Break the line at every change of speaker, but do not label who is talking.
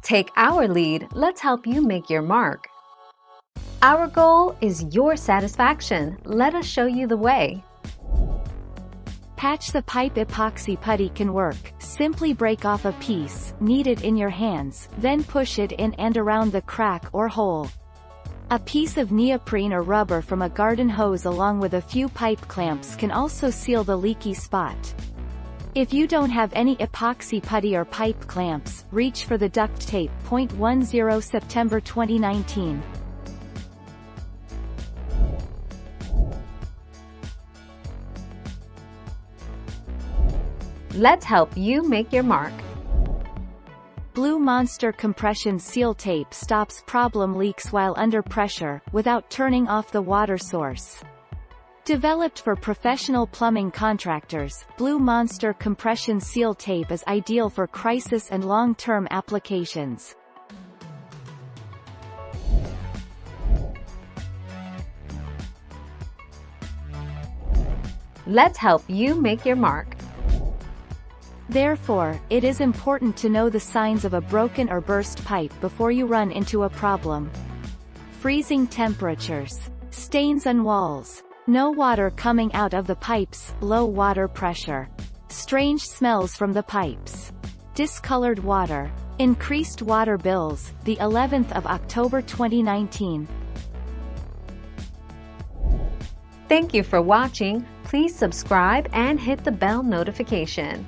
Take our lead, let's help you make your mark. Our goal is your satisfaction. Let us show you the way.
Patch the pipe epoxy putty can work. Simply break off a piece, knead it in your hands, then push it in and around the crack or hole. A piece of neoprene or rubber from a garden hose along with a few pipe clamps can also seal the leaky spot. If you don't have any epoxy putty or pipe clamps, reach for the duct tape. 10 September 2019.
Let's help you make your mark.
Blue Monster compression seal tape stops problem leaks while under pressure, without turning off the water source. Developed for professional plumbing contractors, Blue Monster compression seal tape is ideal for crisis and long-term applications.
Let's help you make your mark.
Therefore, it is important to know the signs of a broken or burst pipe before you run into a problem. Freezing temperatures. Stains on walls. No water coming out of the pipes, low water pressure. Strange smells from the pipes. Discolored water. Increased water bills, the 11th of October 2019.
Thank you for watching. Please subscribe and hit the bell notification.